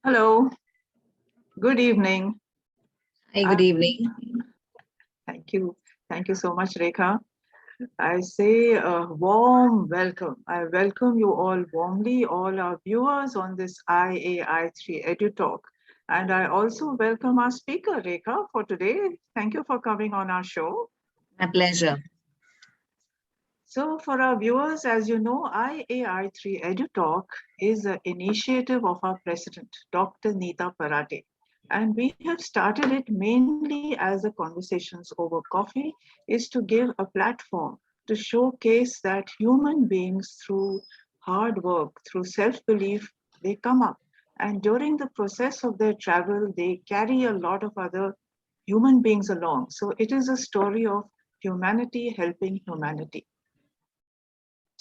Hello, good evening. Hi, good Uh, evening. Thank you. Thank you so much, Rekha. I say a warm welcome. I welcome you all warmly, all our viewers on this IAI3 EduTalk. And I also welcome our speaker, Rekha, for today. Thank you for coming on our show. My pleasure. So, for our viewers, as you know, IAI3 EduTalk is an initiative of our president, Dr. Neeta Parate. And we have started it mainly as a conversations over coffee, is to give a platform to showcase that human beings, through hard work, through self-belief, they come up. And during the process of their travel, they carry a lot of other human beings along. So it is a story of humanity helping humanity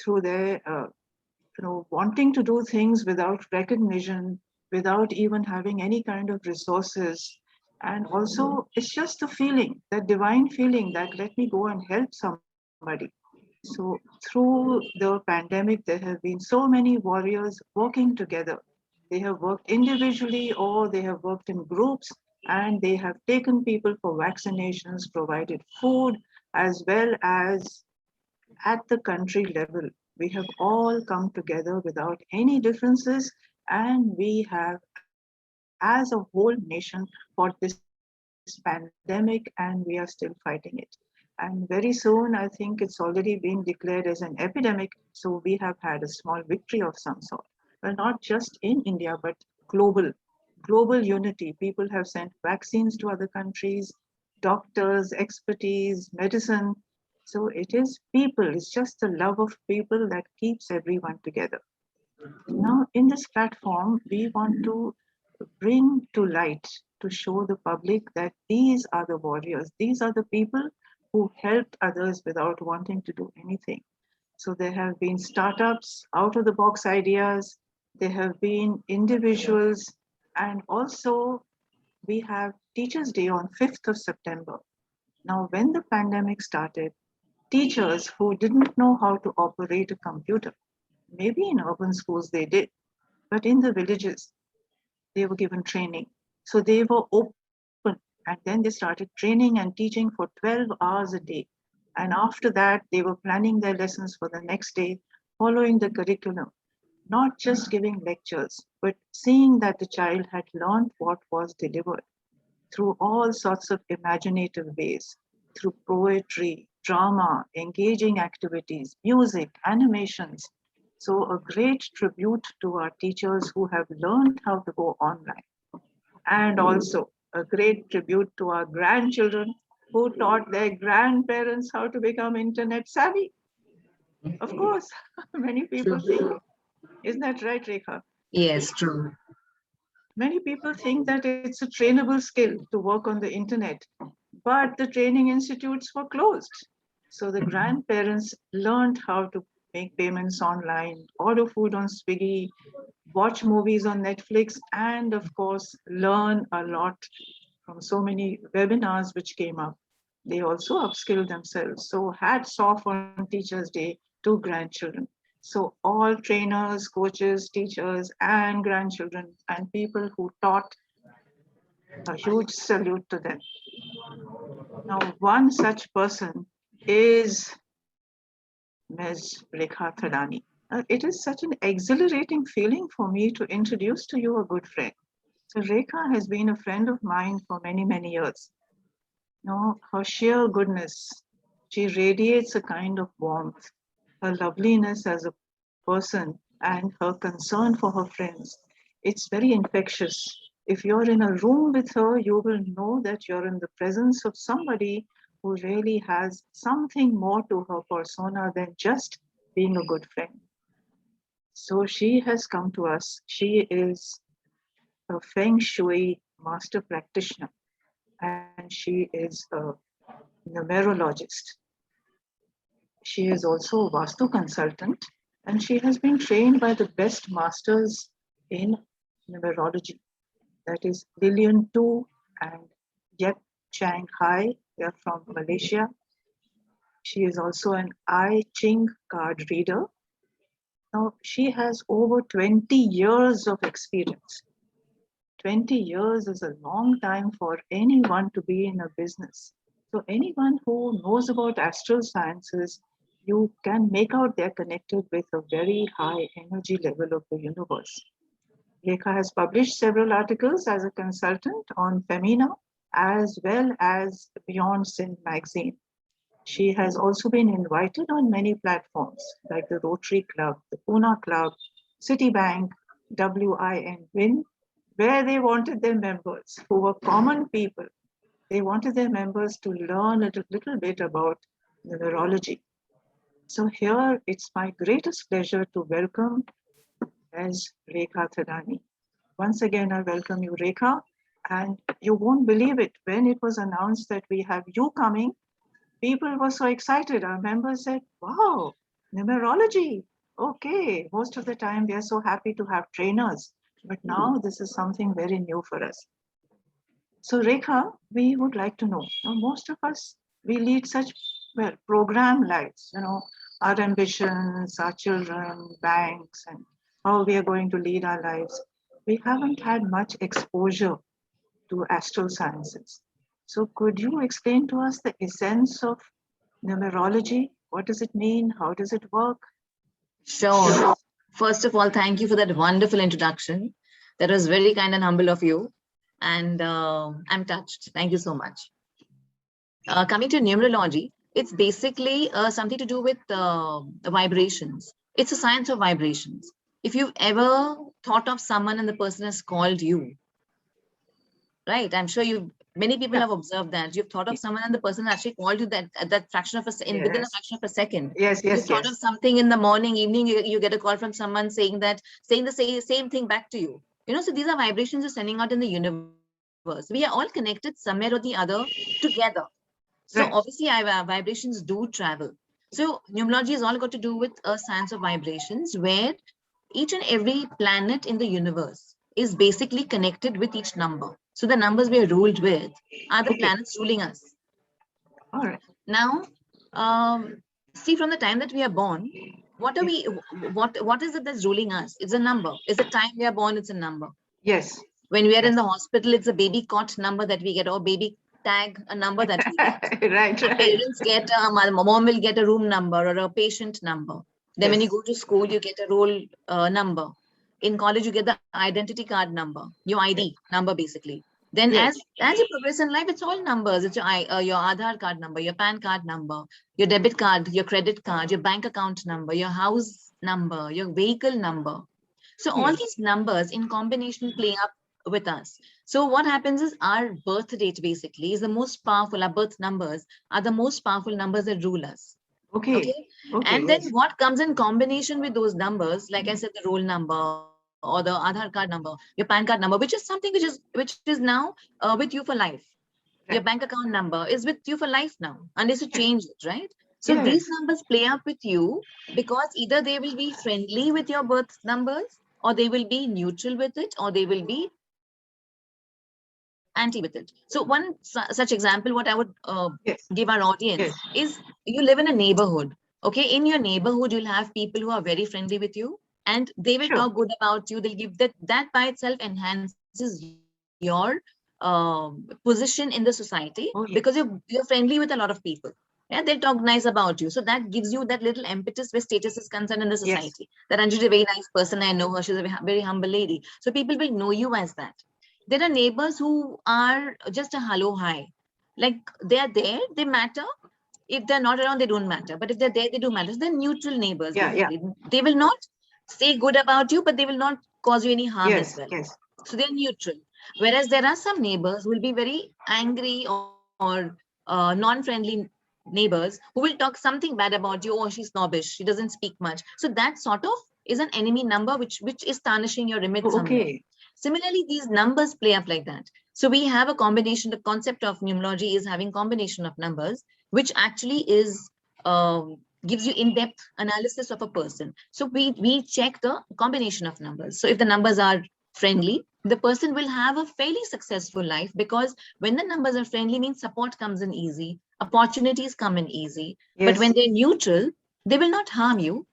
through their wanting to do things without recognition, without even having any kind of resources. And also it's just the feeling, that divine feeling, that let me go and help somebody. So through the pandemic there have been so many warriors working together. They have worked individually or they have worked in groups, and they have taken people for vaccinations, provided food, as well as at the country level. We have all come together without any differences, and we have, as a whole nation, fought this pandemic, and we are still fighting it. And very soon, I think it's already been declared as an epidemic, so we have had a small victory of some sort. Well, not just in India, but global. Global unity. People have sent vaccines to other countries, doctors, expertise, medicine. So it is people, it's just the love of people that keeps everyone together. Now, in this platform, we want to bring to light, to show the public that these are the warriors, these are the people who helped others without wanting to do anything. So there have been startups, out of the box ideas, there have been individuals, and also we have Teachers' Day on 5th of September. Now, when the pandemic started, teachers who didn't know how to operate a computer, maybe in urban schools they did, but in the villages, they were given training. So they were open, and then they started training and teaching for 12 hours a day. And after that, they were planning their lessons for the next day, following the curriculum, not just giving lectures, but seeing that the child had learned what was delivered through all sorts of imaginative ways, through poetry, drama, engaging activities, music, animations. So, a great tribute to our teachers who have learned how to go online, and also a great tribute to our grandchildren who taught their grandparents how to become internet savvy. Of course, many people True. think, isn't that right, Rekha? Yes, true. Many people think that it's a trainable skill to work on the internet, but the training institutes were closed. So the grandparents learned how to make payments online, order food on Swiggy, watch movies on Netflix, and of course, learn a lot from so many webinars which came up. They also upskilled themselves. So hats off on Teachers' Day to grandchildren. So all trainers, coaches, teachers, and grandchildren and people who taught, a huge salute to them. Now, one such person is Ms. Rekha Thadani. It is such an exhilarating feeling for me to introduce to you a good friend. So Rekha has been a friend of mine for many, many years. No, her sheer goodness, she radiates a kind of warmth. Her loveliness as a person and her concern for her friends, it's very infectious. If you're in a room with her, you will know that you're in the presence of somebody who really has something more to her persona than just being a good friend. So she has come to us. She is a Feng Shui master practitioner, and she is a numerologist. She is also a Vastu consultant, and she has been trained by the best masters in numerology. That is Lilian Tu and Yep Chang Hai. They are from Malaysia. She is also an I Ching card reader. Now, she has over 20 years of experience. 20 years is a long time for anyone to be in a business. So anyone who knows about astral sciences, you can make out they're connected with a very high energy level of the universe. Rekha has published several articles as a consultant on Femina as well as Beyond Sin magazine. She has also been invited on many platforms like the Rotary Club, the Pune Club, Citibank, WIN, where they wanted their members, who were common people, they wanted their members to learn a little bit about numerology. So here it's my greatest pleasure to welcome as Rekha Thadani. Once again, I welcome you, Rekha. And you won't believe it, when it was announced that we have you coming, people were so excited. Our members said, wow, numerology. Okay, most of the time we are so happy to have trainers, but now this is something very new for us. So Rekha, we would like to know, most of us, we lead such program lives, our ambitions, our children, banks, and how we are going to lead our lives. We haven't had much exposure to astral sciences. So could you explain to us the essence of numerology? What does it mean? How does it work? Sure. First of all, thank you for that wonderful introduction. That was very kind and humble of you. And I'm touched. Thank you so much. Coming to numerology, it's basically something to do with the vibrations. It's a science of vibrations. If you've ever thought of someone and the person has called you, right? I'm sure many people have observed that. You've thought of someone and the person actually called you that fraction of within a fraction of a second. Yes. You thought of something in the morning, evening, you get a call from someone saying the same thing back to you. So these are vibrations you're sending out in the universe. We are all connected somewhere or the other together. So Right. obviously our vibrations do travel. So numerology is all got to do with a science of vibrations where each and every planet in the universe is basically connected with each number. So the numbers we are ruled with are the planets ruling us. All right. Now, see, from the time that we are born, what is it that's ruling us? It's a number. It's the time we are born, it's a number. Yes. When we are in the hospital, it's a baby cot number that we get, or baby tag, a number that we get. Right. Parents get, mom will get a room number or a patient number. Then when you go to school, you get a roll number. In college, you get the identity card number, your ID number, basically. Then as you progress in life, it's all numbers. It's your Aadhaar card number, your PAN card number, your debit card, your credit card, your bank account number, your house number, your vehicle number. So all these numbers in combination play up with us. So what happens is our birth date basically is the most powerful. Our birth numbers are the most powerful numbers that rule us. Okay. And then what comes in combination with those numbers, like I said, the roll number or the Aadhaar card number, your PAN card number, which is something which is now with you for life. Your bank account number is with you for life now, unless you change it, right? So these numbers play up with you because either they will be friendly with your birth numbers, or they will be neutral with it, or they will be anti with it. So one such example, what I would give our audience is, you live in a neighborhood. Okay, in your neighborhood, you'll have people who are very friendly with you, and they will talk good about you. They'll give that by itself enhances your position in the society, because you're friendly with a lot of people. Yeah, they'll talk nice about you. So that gives you that little impetus where status is concerned in the society. That Anju is a very nice person. I know her. She's a very humble lady. So people will know you as that. There are neighbors who are just a hello, hi. Like they are there, they matter. If they're not around, they don't matter. But if they're there, they do matter. So they're neutral neighbors. They will not say good about you, but they will not cause you any harm as well. So they're neutral. Whereas there are some neighbors who will be very angry or non-friendly neighbors who will talk something bad about you. Oh, she's snobbish. She doesn't speak much. So that sort of is an enemy number, which is tarnishing your image somewhere. Similarly, these numbers play up like that. So we have a combination. The concept of numerology is having combination of numbers, which actually is gives you in-depth analysis of a person. So we check the combination of numbers. So if the numbers are friendly, the person will have a fairly successful life, because when the numbers are friendly, means support comes in easy, opportunities come in easy. But when they're neutral, they will not harm you.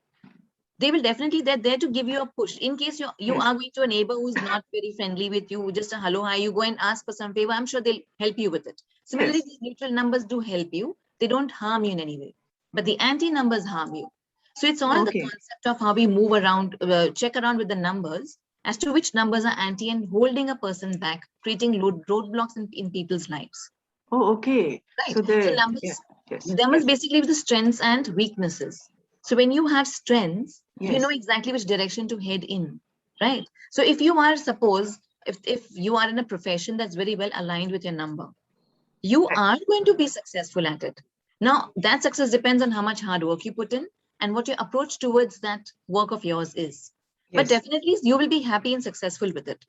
they will definitely, they're there to give you a push. In case you are going to a neighbor who's not very friendly with you, just a hello, hi, you go and ask for some favor, I'm sure they'll help you with it. Similarly, these neutral numbers do help you. They don't harm you in any way, but the anti numbers harm you. So it's all the concept of how we move around, check around with the numbers as to which numbers are anti and holding a person back, creating roadblocks in people's lives. Oh, okay. Right. So numbers basically with the strengths and weaknesses. So when you have strengths, you know exactly which direction to head in, right? So if you are, suppose, if you are in a profession that's very well aligned with your number, you are going to be successful at it. Now, that success depends on how much hard work you put in and what your approach towards that work of yours is. But definitely, you will be happy and successful with it.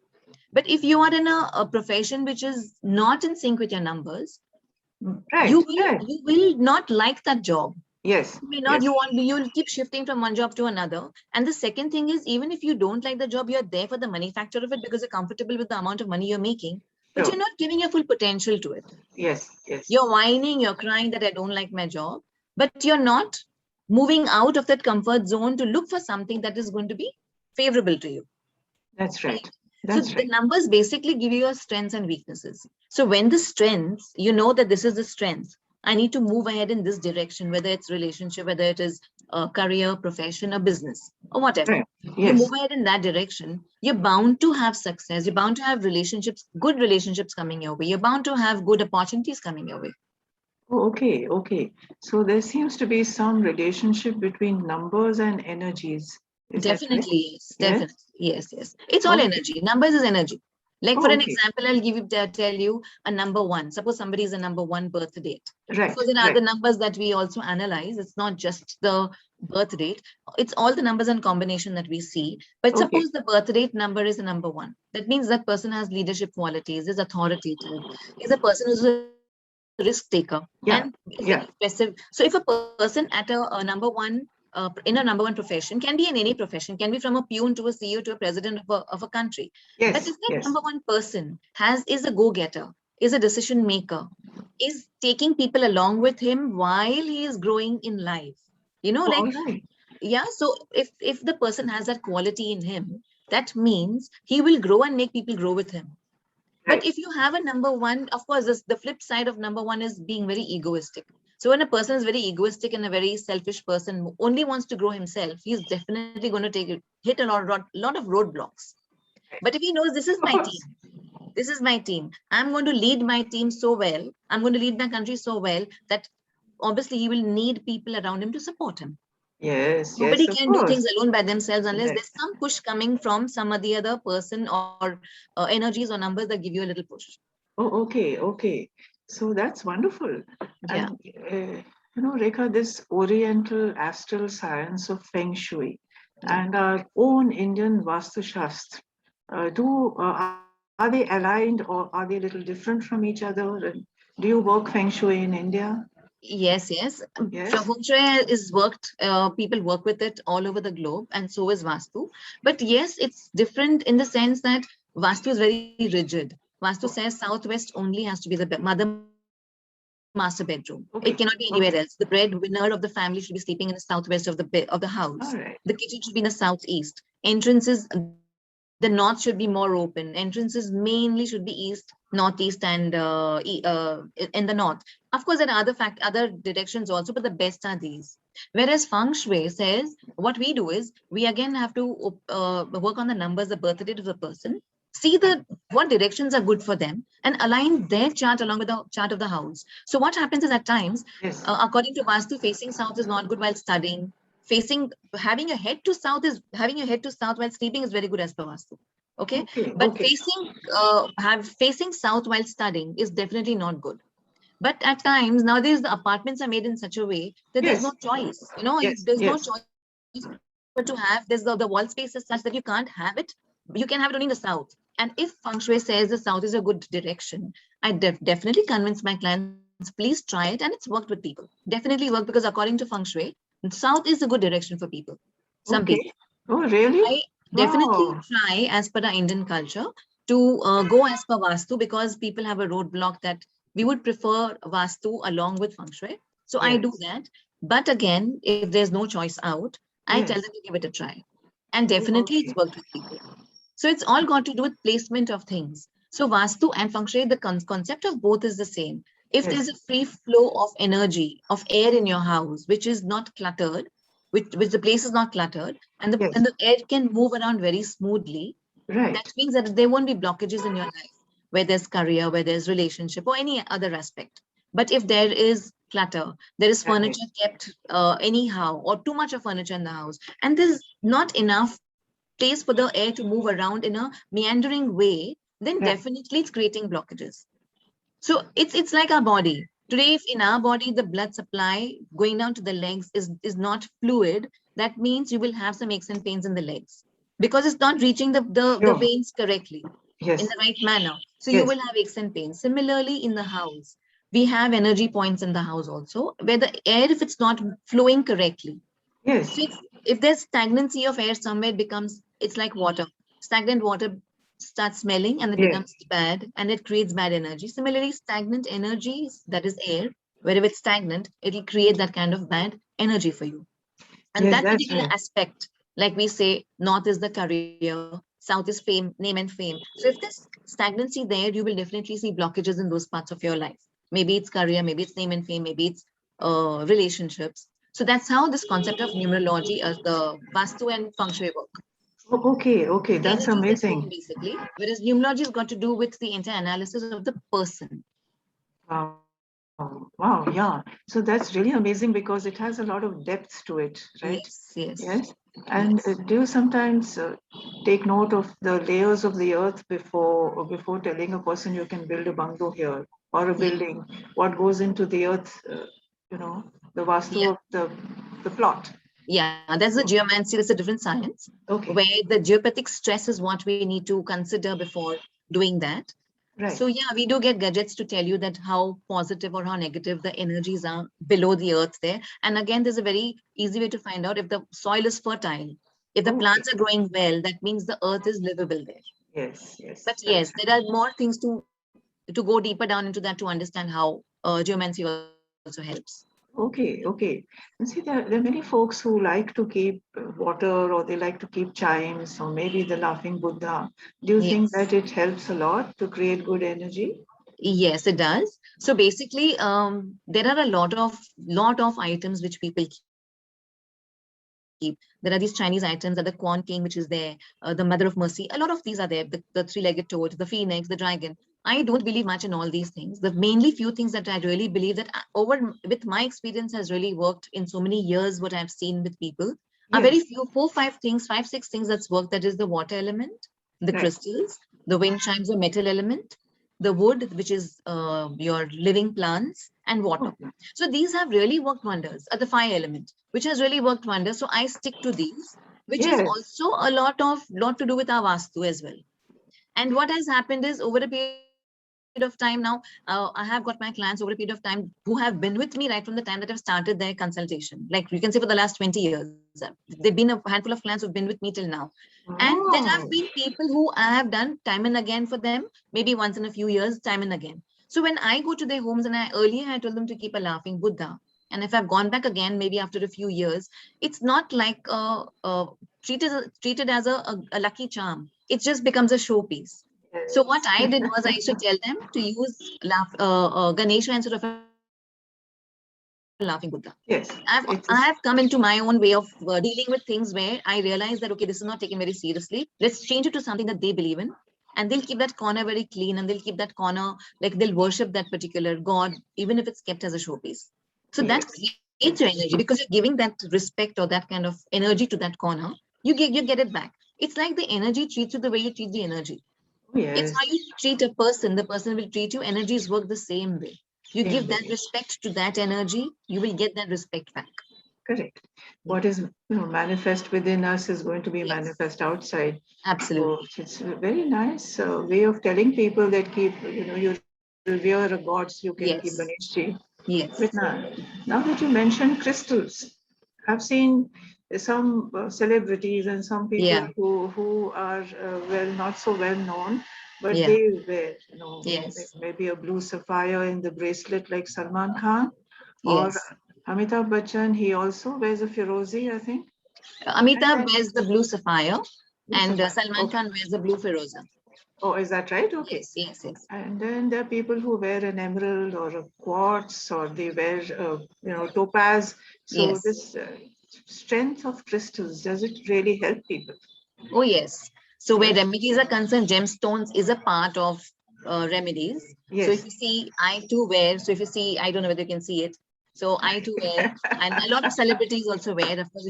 But if you are in a profession which is not in sync with your numbers, you will not like that job. Yes. You may not, you'll keep shifting from one job to another. And the second thing is, even if you don't like the job, you're there for the money factor of it because you're comfortable with the amount of money you're making, but you're not giving your full potential to it. Yes. You're whining, you're crying that I don't like my job, but you're not moving out of that comfort zone to look for something that is going to be favorable to you. That's right. The numbers basically give you your strengths and weaknesses. So when the strengths, you know that this is the strength, I need to move ahead in this direction, whether it's relationship, whether it is a career, profession, or business, or whatever. You move ahead in that direction, you're bound to have success. You're bound to have relationships, good relationships coming your way. You're bound to have good opportunities coming your way. Oh, okay. So there seems to be some relationship between numbers and energies. Definitely, yes. Yes. It's all energy. Numbers is energy. Like for an example, I'll tell you a number 1. Suppose somebody is a number 1 birth date. Right. So there are the numbers that we also analyze. It's not just the birth date. It's all the numbers and combination that we see. But suppose the birth date number is a number 1. That means that person has leadership qualities, is authoritative, is a person who's a risk taker, and is expressive. So if a person at a number 1 in a number 1 profession, can be in any profession, can be from a peon to a CEO to a president of a country. But if that number 1 person is a go-getter, is a decision maker, is taking people along with him while he is growing in life, so if the person has that quality in him, that means he will grow and make people grow with him. But if you have a number 1, of course, the flip side of number 1 is being very egoistic. So when a person is very egoistic and a very selfish person only wants to grow himself, he's definitely going to hit a lot of roadblocks. But if he knows this is my team, I'm going to lead my team so well, I'm going to lead my country so well that obviously he will need people around him to support him. Nobody can do things alone by themselves unless there's some push coming from some of the other person or energies or numbers that give you a little push. Oh, okay. So that's wonderful. And, Rekha, this Oriental astral science of Feng Shui and our own Indian Vastu Shastra, are they aligned or are they a little different from each other? And do you work Feng Shui in India? Yes. Feng Shui is worked, people work with it all over the globe, and so is Vastu. But yes, it's different in the sense that Vastu is very rigid. Vastu says southwest only has to be the mother master bedroom. It cannot be anywhere else. The breadwinner of the family should be sleeping in the southwest of the house. The kitchen should be in the southeast. Entrances, the north should be more open. Entrances mainly should be east, northeast, and in the north. Of course, there are other directions also, but the best are these. Whereas Feng Shui says, what we do is, we again have to work on the numbers, the birth date of the person, see what directions are good for them, and align their chart along with the chart of the house. So what happens is at times, according to Vastu, facing south is not good while studying. Having your head to south while sleeping is very good as per Vastu. Okay. But facing south while studying is definitely not good. But at times nowadays the apartments are made in such a way that there's no choice. There's no choice but to have the wall space is such that you can't have it. You can have it only in the south. And if Feng Shui says the south is a good direction, I definitely convince my clients, please try it, and it's worked with people. Definitely worked, because according to Feng Shui, south is a good direction for people. Some people. Oh, really? I definitely try, as per the Indian culture, to go as per Vastu, because people have a roadblock that we would prefer Vastu along with Feng Shui. So I do that. But again, if there's no choice out, I tell them to give it a try. And definitely it's worked with people. So it's all got to do with placement of things. So Vastu and Feng Shui, the concept of both is the same. If there's a free flow of energy, of air in your house, which is not cluttered, which the place is not cluttered, and the air can move around very smoothly, that means that there won't be blockages in your life, where there's career, where there's relationship, or any other aspect. But if there is clutter, there is furniture kept anyhow, or too much of furniture in the house, and there's not enough place for the air to move around in a meandering way, then definitely it's creating blockages. So it's like our body. Today, if in our body the blood supply going down to the legs is not fluid, that means you will have some aches and pains in the legs because it's not reaching the veins correctly in the right manner. So you will have aches and pains. Similarly, in the house, we have energy points in the house also, where the air, if it's not flowing correctly, so if there's stagnancy of air somewhere, it's like water. Stagnant water starts smelling and it becomes bad and it creates bad energy. Similarly, stagnant energy, that is air, wherever it's stagnant, it'll create that kind of bad energy for you. And that particular aspect, like we say, north is the career, south is fame, name and fame. So if there's stagnancy there, you will definitely see blockages in those parts of your life. Maybe it's career, maybe it's name and fame, maybe it's relationships. So that's how this concept of numerology, the Vastu and Feng Shui work. Okay, that's amazing. Basically, whereas numerology has got to do with the entire analysis of the person. Wow, yeah. So that's really amazing because it has a lot of depth to it, right? Yes. And do you sometimes take note of the layers of the earth before telling a person you can build a bungalow here or a building? What goes into the earth? The Vastu of the plot. Yeah, that's the geomancy. That's a different science. Where the geopathic stress is what we need to consider before doing that. So yeah, we do get gadgets to tell you that how positive or how negative the energies are below the earth there. And again, there's a very easy way to find out if the soil is fertile. If the plants are growing well, that means the earth is livable there. Yes. But yes, there are more things to go deeper down into that to understand how geomancy also helps. Okay. And see, there are many folks who like to keep water or they like to keep chimes or maybe the laughing Buddha. Do you think that it helps a lot to create good energy? Yes, it does. So basically, there are a lot of items which people keep. There are these Chinese items, the Quan King, which is there, the Mother of Mercy. A lot of these are there. The three-legged toad, the phoenix, the dragon. I don't believe much in all these things. The mainly few things that I really believe that with my experience has really worked in so many years. What I've seen with people are very few, 5, 6 things that's worked. That is the water element, the crystals, the wind chimes, the metal element, the wood, which is your living plants, and water. So these have really worked wonders. The fire element, which has really worked wonders. So I stick to these, which is also a lot to do with our Vastu as well. And what has happened is over a period of time now, I have got my clients over a period of time who have been with me right from the time that I've started their consultation. Like you can say for the last 20 years, they've been a handful of clients who've been with me till now. And there have been people who I have done time and again for them, maybe once in a few years, time and again. So when I go to their homes, and earlier I told them to keep a laughing Buddha. And if I've gone back again, maybe after a few years, it's not like treated as a lucky charm. It just becomes a showpiece. So what I did was I used to tell them to use Ganesha instead of a laughing Buddha. I have come into my own way of dealing with things where I realize that, okay, this is not taken very seriously. Let's change it to something that they believe in. And they'll keep that corner very clean, and they'll keep that corner, like they'll worship that particular god, even if it's kept as a showpiece. So that creates your energy because you're giving that respect or that kind of energy to that corner. You get it back. It's like the energy treats you the way you treat the energy. It's how you treat a person. The person will treat you. Energies work the same way. You give that respect to that energy, you will get that respect back. Correct. What is manifest within us is going to be manifest outside. Absolutely. So it's a very nice way of telling people that keep, you revere a gods, you can keep Ganeshji. Yes. But now that you mentioned crystals, I've seen some celebrities and some people who are not so well known, but they wear, maybe a blue sapphire in the bracelet like Salman Khan, or Amitabh Bachchan. He also wears a Firozi, I think. Amitabh wears the blue sapphire, and Salman Khan wears the blue Firoza. Oh, is that right? Okay. Yes, yes, yes. And then there are people who wear an emerald or a quartz, or they wear, topaz. So Yes. this strength of crystals, does it really help people? Oh, yes. So where remedies are concerned, gemstones is a part of remedies. Yes. So if you see, I too wear. So if you see, I don't know whether you can see it. So I too wear, and a lot of celebrities also wear. Of course,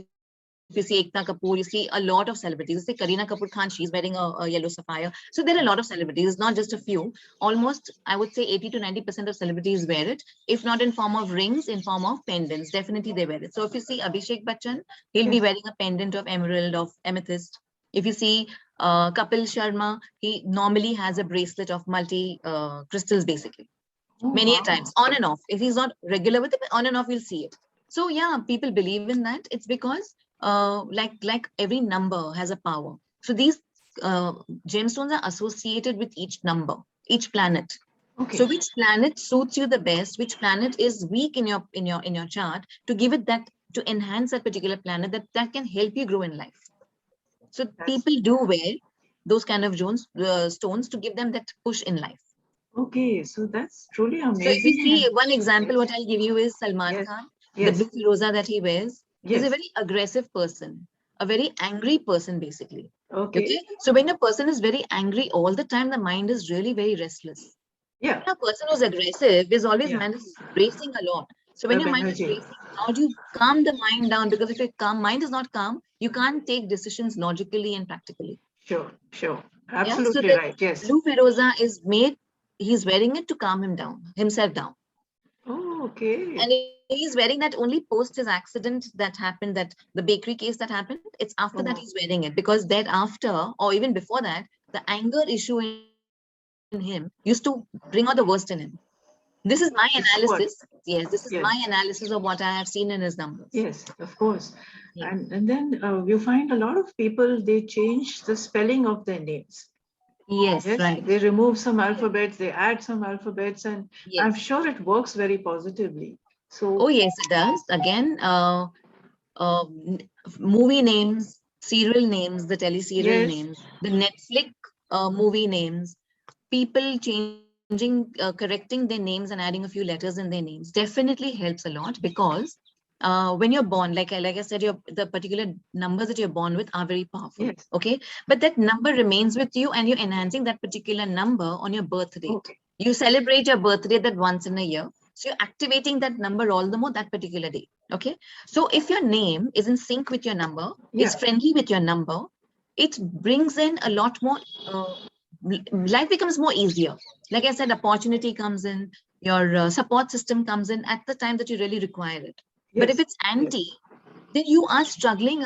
if you see Ekta Kapoor, you see a lot of celebrities. You see Kareena Kapoor Khan, she's wearing a yellow sapphire. So there are a lot of celebrities, not just a few. Almost, I would say 80 to 90% of celebrities wear it. If not in form of rings, in form of pendants, definitely they wear it. So if you see Abhishek Bachchan, he'll be wearing a pendant of emerald, of amethyst. If you see Kapil Sharma, he normally has a bracelet of multi crystals, basically. Many times, on and off. If he's not regular with it, on and off, you'll see it. So yeah, people believe in that. It's because like every number has a power. So these gemstones are associated with each number, each planet. Okay. So which planet suits you the best? Which planet is weak in your chart, to give it that, to enhance that particular planet that can help you grow in life. So people do wear those kind of stones to give them that push in life. Okay, so that's truly amazing. So if you see one example, what I'll give you is Salman Khan, the blue Firoza that he wears. He's a very aggressive person, a very angry person, basically. Okay. So when a person is very angry all the time, the mind is really very restless. Yeah. When a person who's aggressive is always mind is racing a lot. So when your mind is racing, how do you calm the mind down? Because if your mind is not calm, you can't take decisions logically and practically. Sure, sure. Absolutely right. Yes. Blue Firoza is made, he's wearing it to calm himself down. Oh, okay. And he's wearing that only post his accident that happened, that the bakery case that happened. It's after that he's wearing it, because thereafter, or even before that, the anger issue in him used to bring out the worst in him. This is my analysis. Yes, this is my analysis of what I have seen in his numbers. Yes, of course. Yeah. And then you find a lot of people, they change the spelling of their names. Yes, right. They remove some alphabets, they add some alphabets, and I'm sure it works very positively. So, oh yes, it does. Again, movie names, serial names, the teleserial names, the Netflix movie names, people changing, correcting their names and adding a few letters in their names definitely helps a lot, because when you're born, like I said, the particular numbers that you're born with are very powerful. Yes. Okay, but that number remains with you, and you're enhancing that particular number on your birth date. Okay. You celebrate your birthday that once in a year, so you're activating that number all the more that particular day. Okay, so if your name is in sync with your number, is friendly with your number, it brings in a lot more. Life becomes more easier. Like I said, opportunity comes in, your support system comes in at the time that you really require it. But if it's anti, then you are struggling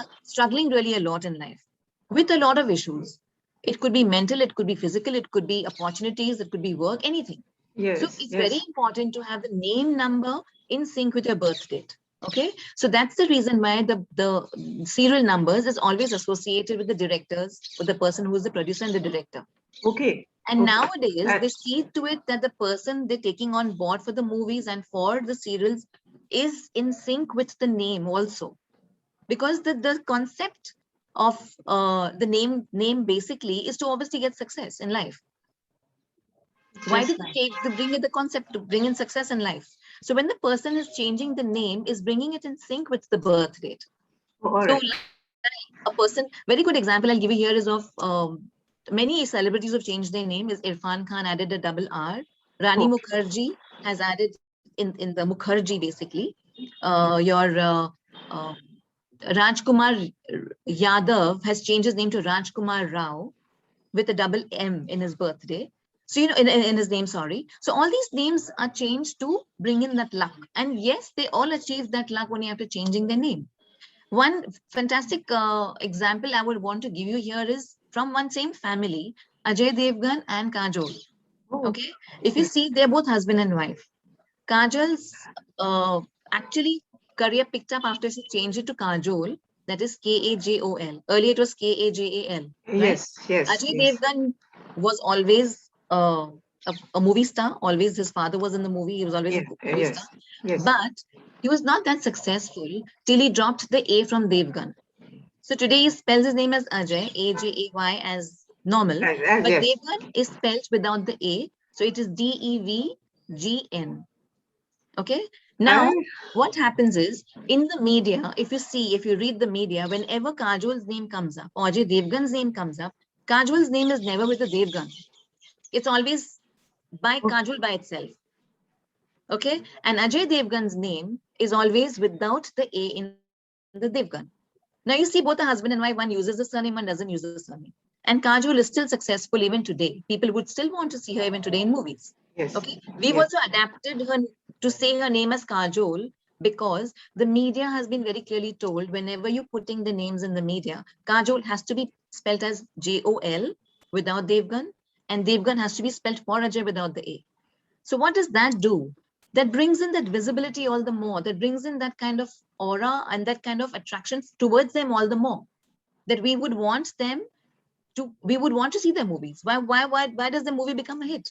really a lot in life with a lot of issues. It could be mental, it could be physical, it could be opportunities, it could be work, anything. Yes. So it's very important to have the name number in sync with your birth date. Okay, so that's the reason why the serial numbers is always associated with the directors, with the person who is the producer and the director. Okay. And nowadays they see to it that the person they're taking on board for the movies and for the serials is in sync with the name also, because the concept of the name basically is to obviously get success in life. Why do they take to bring in the concept to bring in success in life? So when the person is changing the name, is bringing it in sync with the birth date. So like a person, very good example I'll give you here is of many celebrities who have changed their name. Is Irfan Khan added a double R. Rani Mukherjee has added in the Mukherjee basically. Rajkumar Yadav has changed his name to Rajkumar Rao with a double M in his birthday. So, you know, in his name, sorry. So all these names are changed to bring in that luck. And yes, they all achieve that luck only after changing their name. One fantastic example I would want to give you here is from one same family, Ajay Devgan and Kajol. Okay. If you see, they're both husband and wife. Kajal's actually career picked up after she changed it to Kajol. That is Kajol. Earlier it was Kajal. Right? Yes, yes. Ajay Devgan was always a movie star. Always his father was in the movie. He was always a movie star. Yes. But he was not that successful till he dropped the A from Devgan. So today he spells his name as Ajay, A-J-A-Y as normal, but yes. Devgan is spelled without the A. So it is D-E-V-G-N. Okay. Now, what happens is in the media, if you read the media, whenever Kajol's name comes up, or Ajay Devgan's name comes up, Kajol's name is never with the Devgan. It's always by Kajol by itself. Okay. And Ajay Devgan's name is always without the A in the Devgan. Now you see both the husband and wife, one uses the surname, one doesn't use the surname. And Kajol is still successful even today. People would still want to see her even today in movies. Yes. Okay. We've also adapted her to say her name as Kajol because the media has been very clearly told whenever you're putting the names in the media, Kajol has to be spelled as J-O-L without Devgan, and Devgan has to be spelled for Ajay without the A. So what does that do? That brings in that visibility all the more. That brings in that kind of aura and that kind of attraction towards them all the more. That we would want them to, we would want to see their movies. Why does the movie become a hit?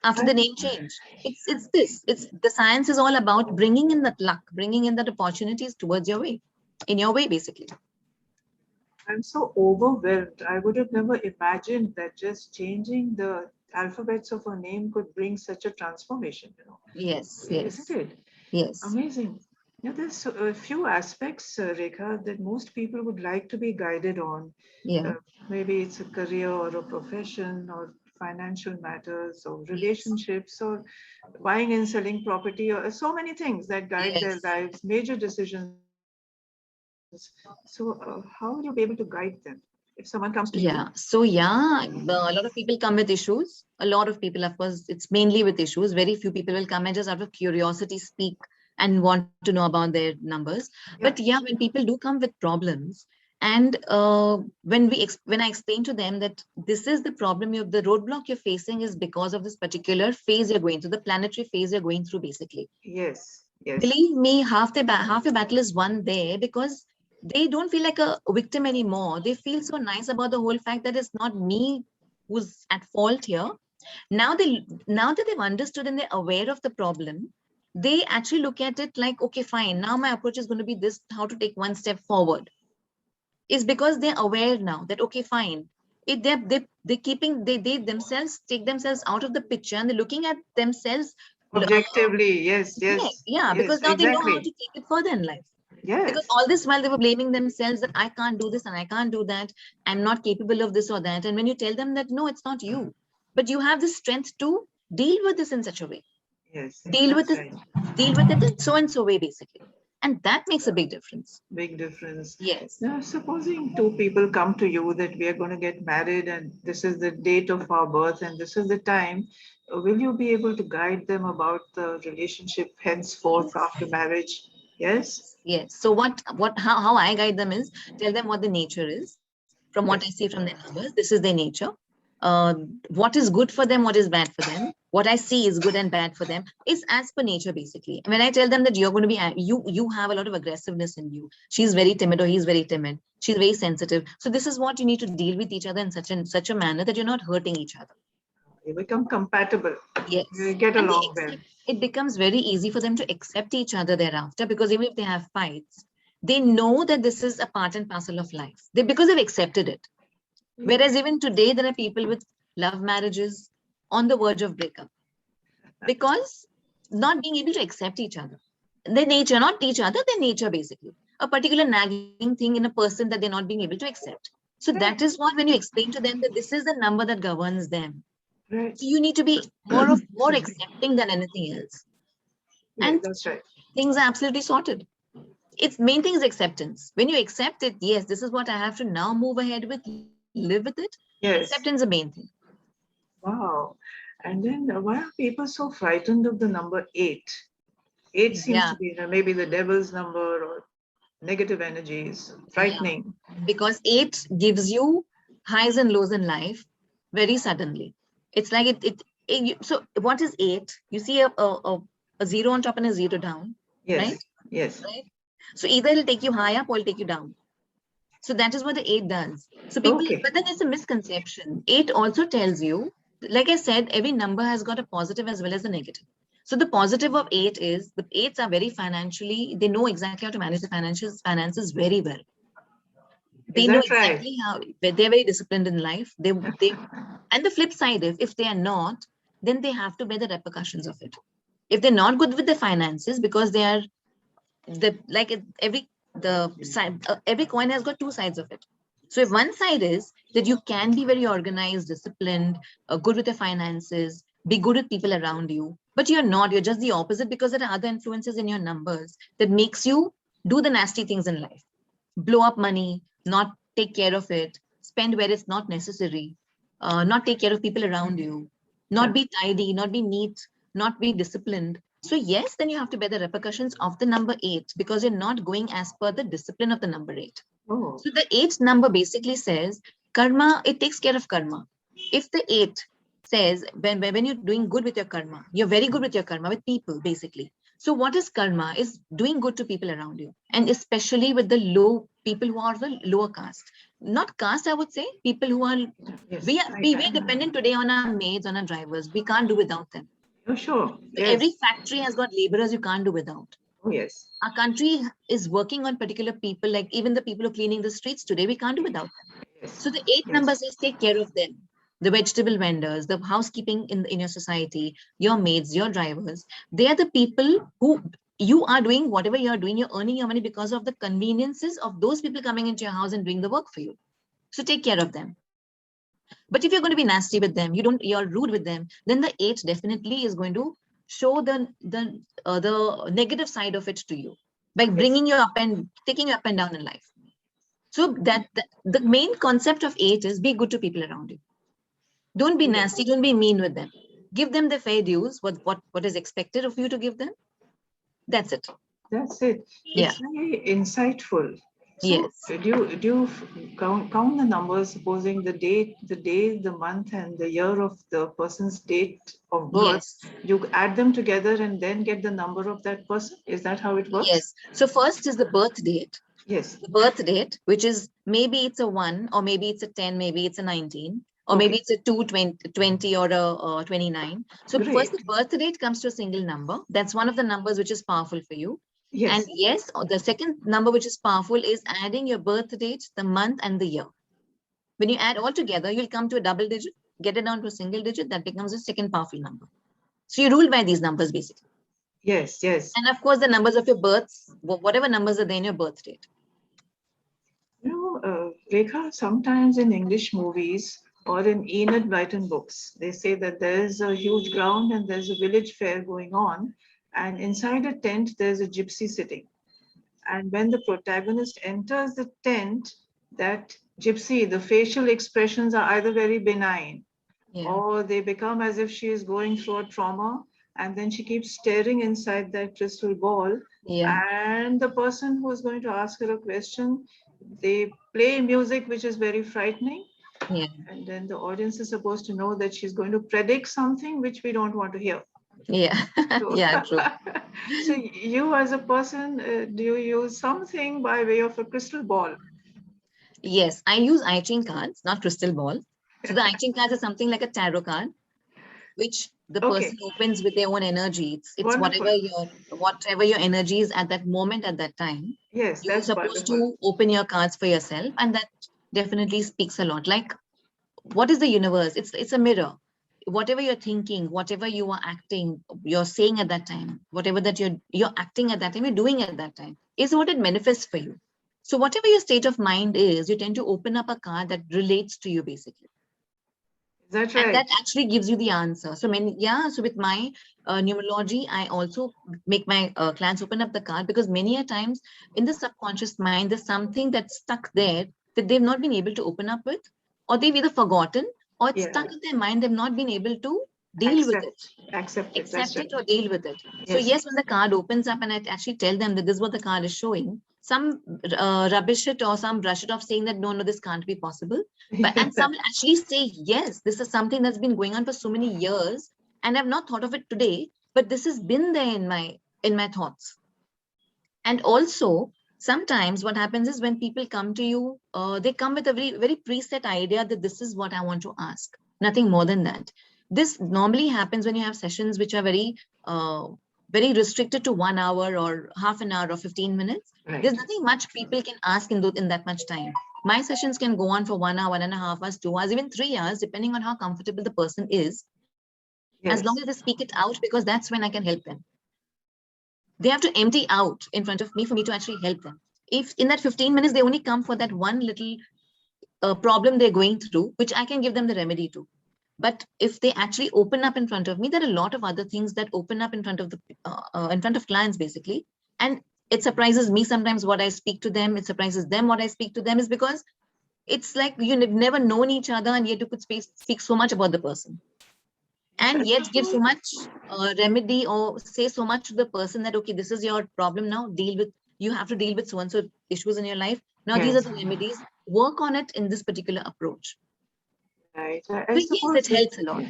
After the name change. It's the science is all about bringing in that luck, bringing in that opportunities towards your way, in your way, basically. I'm so overwhelmed. I would have never imagined that just changing the alphabets of a name could bring such a transformation, you know. Yes. Isn't it? Yes. Amazing. Yeah, there's a few aspects, Rekha, that most people would like to be guided on. Yeah. Maybe it's a career or a profession or financial matters or relationships or buying and selling property or so many things that guide their lives, major decisions. So how will you be able to guide them if someone comes to you? So a lot of people come with issues. A lot of people, of course, it's mainly with issues. Very few people will come and just out of curiosity speak and want to know about their numbers. But when people do come with problems, and when I explain to them that this is the problem, the roadblock you're facing is because of this particular phase you're going through, the planetary phase you're going through, basically. Yes. Believe me, half your battle is won there, because they don't feel like a victim anymore. They feel so nice about the whole fact that it's not me who's at fault here. Now that they've understood and they're aware of the problem, they actually look at it like, okay, fine. Now my approach is going to be this, how to take one step forward. Is because they're aware now that, okay, fine. If they themselves take themselves out of the picture and they're looking at themselves objectively. Yes. Because now they know how to take it further in life. Yes. Because all this while they were blaming themselves that I can't do this and I can't do that. I'm not capable of this or that. And when you tell them that, no, it's not you, but you have the strength to deal with this in such a way. Yes. Deal with it in so and so way, basically. And that makes a big difference. Big difference. Yes. Now, supposing two people come to you that we are going to get married and this is the date of our birth and this is the time, will you be able to guide them about the relationship henceforth after marriage? Yes. So how I guide them is tell them what the nature is. From what I see from their numbers, this is their nature. What is good for them, what is bad for them. What I see is good and bad for them is as per nature, basically. When I tell them that you're going to be, you have a lot of aggressiveness in you. She's very timid or he's very timid. She's very sensitive. So this is what you need to deal with each other in such a manner that you're not hurting each other. You become compatible. Yes. You get along well. It becomes very easy for them to accept each other thereafter, because even if they have fights, they know that this is a part and parcel of life. Because they've accepted it. Whereas even today, there are people with love marriages on the verge of breakup because not being able to accept each other. Their nature, not each other, their nature, basically. A particular nagging thing in a person that they're not being able to accept. So that is what, when you explain to them that this is the number that governs them. Right. So you need to be more accepting than anything else. And that's right. Things are absolutely sorted. Its main thing is acceptance. When you accept it, yes, this is what I have to now move ahead with, live with it. Yes. Acceptance is the main thing. Wow. And then why are people so frightened of the number 8? 8 seems to be maybe the devil's number or negative energies, frightening. Because 8 gives you highs and lows in life very suddenly. It's like so what is 8? You see a 0 on top and a 0 down. Yes. Right? Yes. Right? So either it'll take you high up or it'll take you down. So that is what the 8 does. So people, but then it's a misconception. 8 also tells you, like I said, every number has got a positive as well as a negative. So the positive of 8 is the 8s are very financially, they know exactly how to manage the finances very well. They know exactly how, they're very disciplined in life. And the flip side is, if they are not, then they have to bear the repercussions of it. If they're not good with the finances, because they are every coin has got two sides of it. So if one side is that you can be very organized, disciplined, good with your finances, be good with people around you, but you're not, you're just the opposite, because there are other influences in your numbers that makes you do the nasty things in life, blow up money, not take care of it, spend where it's not necessary, not take care of people around you, not be tidy, not be neat, not be disciplined. So yes, then you have to bear the repercussions of the number 8, because you're not going as per the discipline of the number 8. Oh. So the 8th number basically says karma, it takes care of karma. If the 8 says when you're doing good with your karma, you're very good with your karma, with people basically. So what is karma? Is doing good to people around you, and especially with the low people who are the lower caste. Not caste, I would say, people who are, yes, we're dependent today on our maids, on our drivers. We can't do without them. Oh, sure. Yes. Every factory has got laborers you can't do without. Oh, yes. Our country is working on particular people, like even the people who are cleaning the streets today, we can't do without them. Yes. So the 8th number says take care of them. The vegetable vendors, the housekeeping in your society, your maids, your drivers, they are the people who you are doing whatever you're doing, you're earning your money because of the conveniences of those people coming into your house and doing the work for you. So take care of them. But if you're going to be nasty with them, you're rude with them, then the 8 definitely is going to show the negative side of it to you by bringing you up and taking you up and down in life. So that the main concept of 8 is be good to people around you. Don't be nasty. Don't be mean with them. Give them the fair dues. What is expected of you to give them. That's it. That's it. Yeah. It's very insightful. So yes. Do you count the numbers, supposing the day, the month, and the year of the person's date of birth? Yes. You add them together and then get the number of that person. Is that how it works? Yes. So first is the birth date. Yes. The birth date, which is maybe it's a 1, or maybe it's a 10, maybe it's a 19, or maybe it's a 2, 20 or a 29. So first the birth date comes to a single number. That's one of the numbers which is powerful for you. Yes. And yes, the second number which is powerful is adding your birth date, the month and the year. When you add all together, you'll come to a double digit, get it down to a single digit, that becomes a second powerful number. So you rule by these numbers basically. Yes, yes. And of course, the numbers of your births, whatever numbers are there in your birth date. You know, Rekha, sometimes in English movies or in Enid Blyton books, they say that there's a huge ground and there's a village fair going on, and inside a tent, there's a gypsy sitting. And when the protagonist enters the tent, that gypsy, the facial expressions are either very benign, or they become as if she is going through a trauma, and then she keeps staring inside that crystal ball. And the person who is going to ask her a question, they play music which is very frightening. And then the audience is supposed to know that she's going to predict something which we don't want to hear. True. So you as a person, do you use something by way of a crystal ball? Yes, I use I Ching cards, not crystal ball. So the I Ching cards are something like a tarot card, which the person opens with their own energy. It's whatever your energy is at that moment, at that time. Yes, you're supposed to open your cards for yourself, and that definitely speaks a lot. Like, what is the universe? It's a mirror. Whatever you're thinking, whatever you are acting, you're saying at that time, whatever that you're acting at that time, you're doing at that time, is what it manifests for you. So whatever your state of mind is, you tend to open up a card that relates to you basically. That's right. And that actually gives you the answer. So so with my numerology, I also make my clients open up the card, because many a times in the subconscious mind, there's something that's stuck there that they've not been able to open up with, or they've either forgotten, or it's stuck in their mind. They've not been able to deal with it. Accept it or deal with it. So yes, when the card opens up and I actually tell them that this is what the card is showing, some rubbish it or some brush it off saying that no, this can't be possible. But and some actually say, yes, this is something that's been going on for so many years and I've not thought of it today, but this has been there in my thoughts. And also, sometimes what happens is when people come to you, they come with a very, very preset idea that this is what I want to ask. Nothing more than that. This normally happens when you have sessions which are very restricted to 1 hour or half an hour or 15 minutes. Right. There's nothing much people can ask in that much time. My sessions can go on for 1 hour, 1.5 hours, 2 hours, even 3 hours, depending on how comfortable the person is. Yes. As long as they speak it out, because that's when I can help them. They have to empty out in front of me for me to actually help them. If in that 15 minutes, they only come for that one little problem they're going through, which I can give them the remedy to. But if they actually open up in front of me, there are a lot of other things that open up in front of clients, basically. And it surprises me sometimes what I speak to them. It surprises them what I speak to them, is because it's like you've never known each other, and yet you could speak so much about the person. And yet give so much remedy, or say so much to the person that, okay, this is your problem now, you have to deal with so-and-so issues in your life. Now, Yes. these are the remedies. Work on it in this particular approach. Right. So yes, it helps a lot.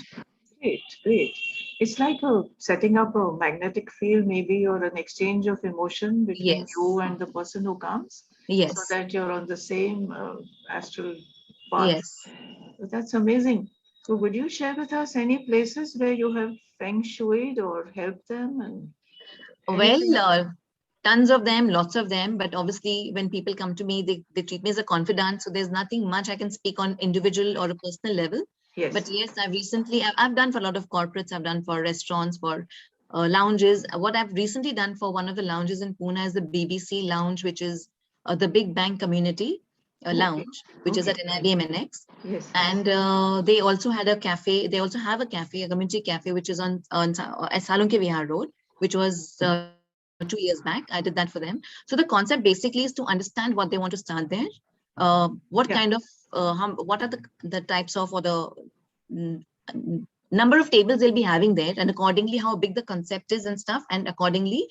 Great. It's like setting up a magnetic field, maybe, or an exchange of emotion between Yes. you and the person who comes. Yes. So that you're on the same astral path. Yes. So that's amazing. So would you share with us any places where you have feng shuied or helped them? And well, tons of them, lots of them. But obviously, when people come to me, they treat me as a confidant. So there's nothing much I can speak on individual or a personal level. Yes. But yes, I've done for a lot of corporates. I've done for restaurants, for lounges. What I've recently done for one of the lounges in Pune is the BBC lounge, which is the Big Bang Community lounge, which is at NIBM NX. Yes. And they also had a cafe. They also have a cafe, a community cafe, which is on Salunke Vihar Road, which was 2 years back. I did that for them. So the concept basically is to understand what they want to start there. What kind of, what are the types of, or the number of tables they'll be having there, and accordingly how big the concept is and stuff, and accordingly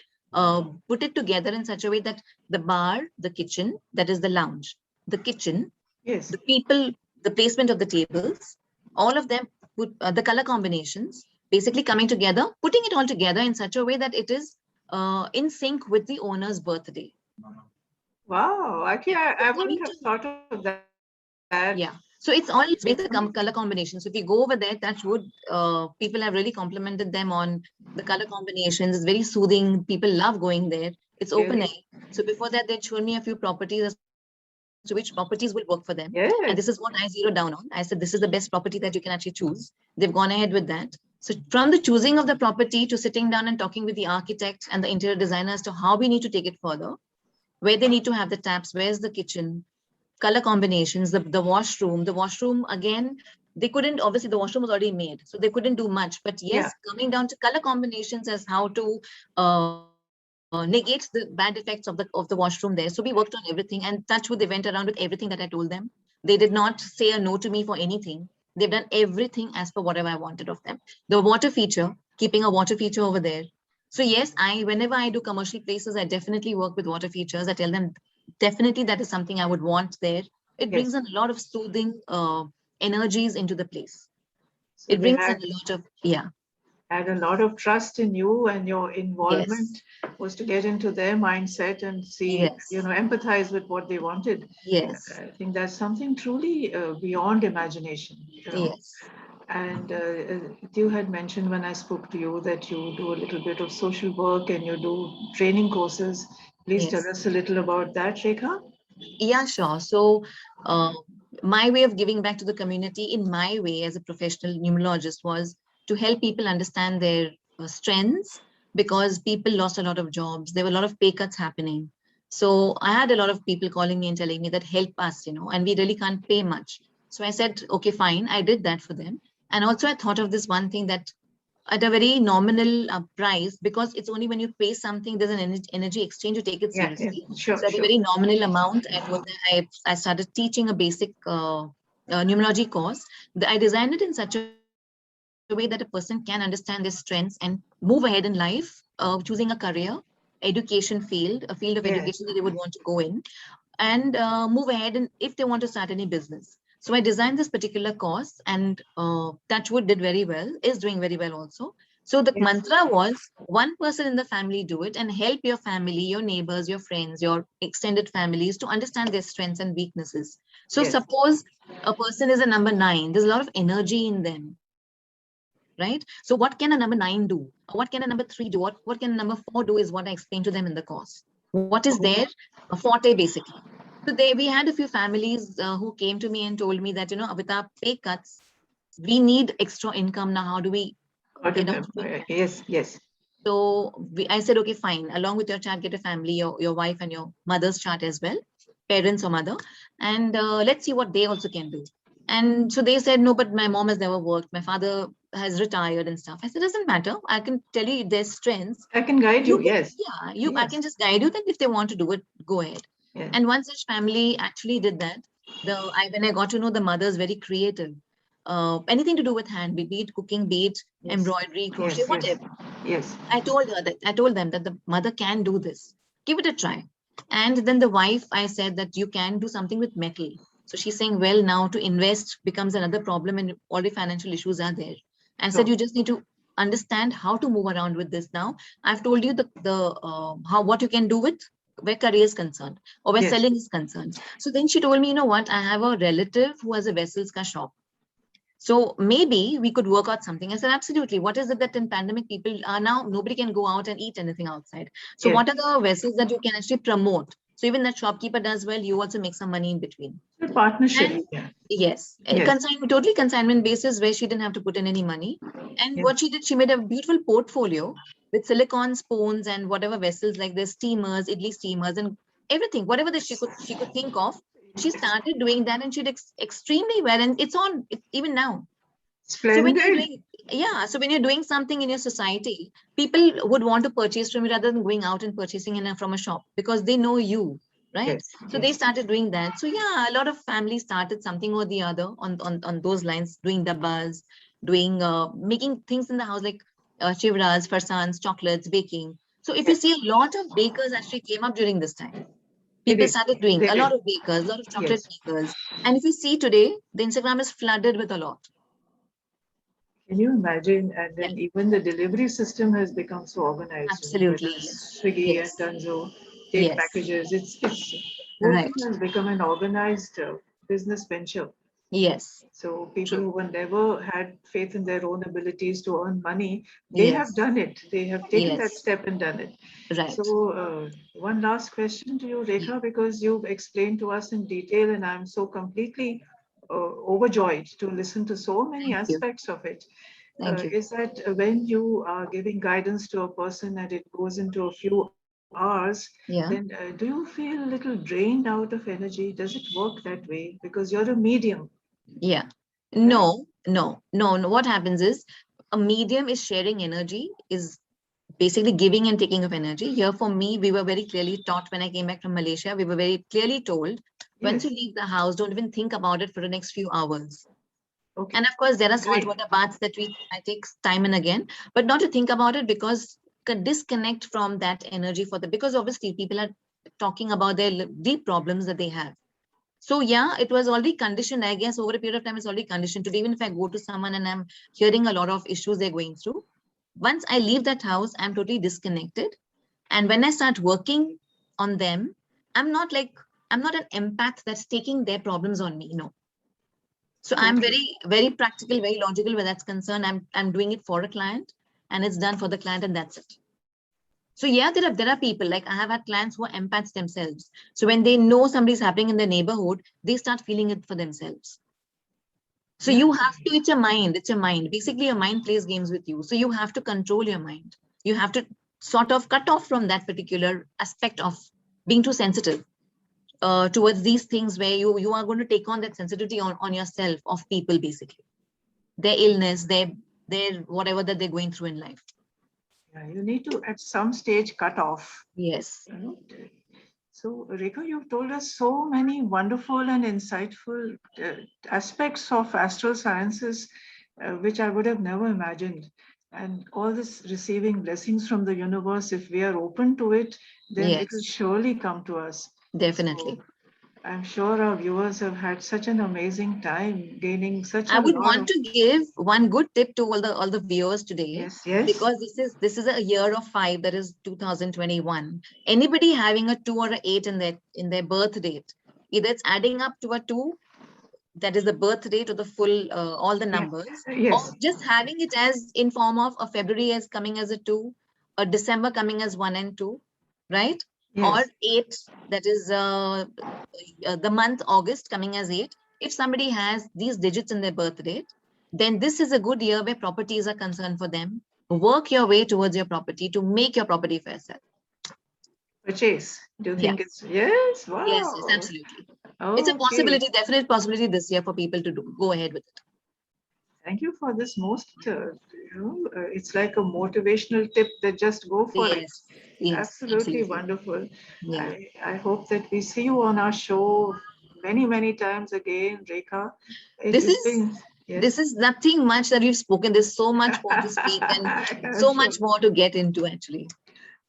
put it together in such a way that the bar, the kitchen, that is the lounge, the kitchen, yes, the people, the placement of the tables, all of them, the color combinations, basically coming together, putting it all together in such a way that it is in sync with the owner's birthday. Wow, actually, I wouldn't have thought of that. Yeah. So it's all with the color combinations. So if you go over there, that would, people have really complimented them on the color combinations. It's very soothing. People love going there. It's open air. So before that, they'd shown me a few properties as to which properties will work for them. Yes. And this is what I zeroed down on. I said, this is the best property that you can actually choose. They've gone ahead with that. So from the choosing of the property to sitting down and talking with the architect and the interior designer as to how we need to take it further, where they need to have the taps, where's the kitchen, color combinations, the washroom, again, they couldn't, obviously the washroom was already made, so they couldn't do much. But yes, coming down to color combinations as how to negate the bad effects of the washroom there. So we worked on everything, and touch wood, they went around with everything that I told them. They did not say a no to me for anything. They've done everything as per whatever I wanted of them. The water feature, keeping a water feature over there. So yes, whenever I do commercial places, I definitely work with water features. I tell them definitely that is something I would want there. It brings in a lot of soothing energies into the place. So it brings in a lot of, had a lot of trust in you, and your involvement was to get into their mindset and see, empathize with what they wanted. Yes. I think that's something truly beyond imagination. Yes. And you had mentioned when I spoke to you that you do a little bit of social work and you do training courses. Please tell us a little about that, Rekha. Yeah, sure. So my way of giving back to the community in my way as a professional numerologist was to help people understand their strengths, because people lost a lot of jobs. There were a lot of pay cuts happening. So I had a lot of people calling me and telling me that help us, and we really can't pay much. So I said, okay, fine. I did that for them. And also I thought of this one thing, that at a very nominal price, because it's only when you pay something, there's an energy exchange, to take it seriously. Sure, so at a very nominal amount, I started teaching a basic numerology course. I designed it in such a way that a person can understand their strengths and move ahead in life, choosing a career, education field, a field of education that they would want to go in, and move ahead, and if they want to start any business. So I designed this particular course, and Touchwood did very well, is doing very well also. So the mantra was, one person in the family do it, and help your family, your neighbors, your friends, your extended families to understand their strengths and weaknesses. So suppose a person is a number 9, there's a lot of energy in them. right? So what can a number 9 do? What can a number 3 do? What can a number 4 do is what I explained to them in the course. What is their forte basically? So we had a few families who came to me and told me that, with our pay cuts, we need extra income now. How do we, Yes. So I said, okay, fine. Along with your chart, get a family, your wife and your mother's chart as well, parents or mother, and let's see what they also can do. And so they said, no, but my mom has never worked. My father has retired and stuff. I said, doesn't matter. I can tell you their strengths. I can guide you. Yes. Yeah, yes. I can just guide you. Then if they want to do it, go ahead. Yes. And one such family actually did that. When I got to know the mother is very creative. Anything to do with hand, be it cooking, be it embroidery, crochet, whatever. Yes. I told them that the mother can do this. Give it a try. And then the wife, I said that you can do something with metal. So she's saying, well, now to invest becomes another problem and all the financial issues are there. I said, you just need to understand how to move around with this now. I've told you what you can do with where career is concerned or where selling is concerned. So then she told me, you know what, I have a relative who has a vessels ka shop. So maybe we could work out something. I said, absolutely. What is it that in pandemic people are now, nobody can go out and eat anything outside. So what are the vessels that you can actually promote? So even that shopkeeper does well, you also make some money in between. A partnership. Yes. Totally consignment basis where she didn't have to put in any money. And what she did, she made a beautiful portfolio with silicone spoons and whatever vessels like the steamers, idli steamers and everything, whatever that she could think of. She started doing that and she did extremely well. And it's on even now. Splendid. So when you're doing something in your society, people would want to purchase from you rather than going out and purchasing from a shop because they know you, right? So they started doing that. So yeah, a lot of families started something or the other on those lines, doing dabbas, doing making things in the house like chivras, farsans, chocolates, baking. So if you see, a lot of bakers actually came up during this time. People started doing a lot of bakers, a lot of chocolate makers. And if you see today, the Instagram is flooded with a lot. Can you imagine? And then even the delivery system has become so organized. Absolutely. Swiggy and Dunzo take packages. It's has become an organized business venture. Yes. So people who never had faith in their own abilities to earn money, they have done it. They have taken that step and done it. Right. So one last question to you, Rekha, because you've explained to us in detail and I'm so completely overjoyed to listen to so many aspects of it. Is that when you are giving guidance to a person and it goes into a few hours, then do you feel a little drained out of energy? Does it work that way? Because you're a medium. Yeah. No. What happens is a medium is sharing energy, is basically giving and taking of energy. Here for me, we were very clearly taught when I came back from Malaysia, we were very clearly told, once you leave the house, don't even think about it for the next few hours. Okay. And of course, there are salt water baths that I take time and again, but not to think about it because disconnect from that energy because obviously people are talking about their deep problems that they have. So yeah, it was already conditioned, I guess, over a period of time, it's already conditioned. Today, even if I go to someone and I'm hearing a lot of issues they're going through, once I leave that house, I'm totally disconnected. And when I start working on them, I'm not an empath that's taking their problems on me. No. So I'm very, very practical, very logical where that's concerned. I'm doing it for a client and it's done for the client and that's it. So yeah, there are people, like I have had clients who are empaths themselves. So when they know somebody's happening in their neighborhood, they start feeling it for themselves. So you have to, it's a mind. Basically, your mind plays games with you. So you have to control your mind. You have to sort of cut off from that particular aspect of being too sensitive towards these things where you are going to take on that sensitivity on yourself of people, basically. Their illness, their whatever that they're going through in life. Yeah, you need to at some stage cut off. Yes. So, Rekha, you've told us so many wonderful and insightful aspects of astral sciences, which I would have never imagined. And all this receiving blessings from the universe, if we are open to it, then it will surely come to us. Definitely. So, I'm sure our viewers have had such an amazing time gaining such a I would want to give one good tip to all the viewers today. Yes. Because this is a year of 5, that is 2021. Anybody having a 2 or an 8 in their birth date, either it's adding up to a 2 that is the birth rate or the full, all the numbers, yes. or just having it as in form of a February as coming as a 2, a December coming as 1 and 2, right? Yes. Or 8, that is the month August coming as 8. If somebody has these digits in their birth rate, then this is a good year where properties are concerned for them. Work your way towards your property to make your property fair sell. Purchase. Do you think it's, yes? Wow. Yes, absolutely. Okay. It's a possibility, definite possibility this year for people to go ahead with it. Thank you for this most, it's like a motivational tip that just go for it. Yes, absolutely wonderful. Yeah. I hope that we see you on our show many, many times again, Rekha. This is nothing much that we've spoken. There's so much more to speak and so much more to get into, actually.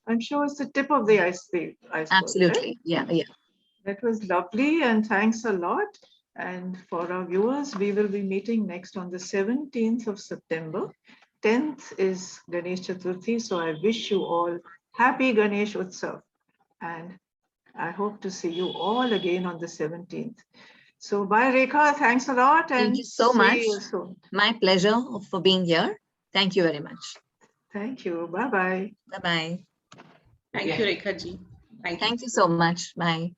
I'm sure it's the tip of the iceberg. Absolutely. Right? Yeah. That was lovely, and thanks a lot. And for our viewers, we will be meeting next on the 17th of September. 10th is Ganesh Chaturthi, so I wish you all happy Ganesh Utsav. And I hope to see you all again on the 17th. So bye, Rekha. Thanks a lot. And thank you so much. See you soon. My pleasure for being here. Thank you very much. Thank you. Bye-bye. Bye-bye. Thank you, Rekha ji. Thank you so much. Bye.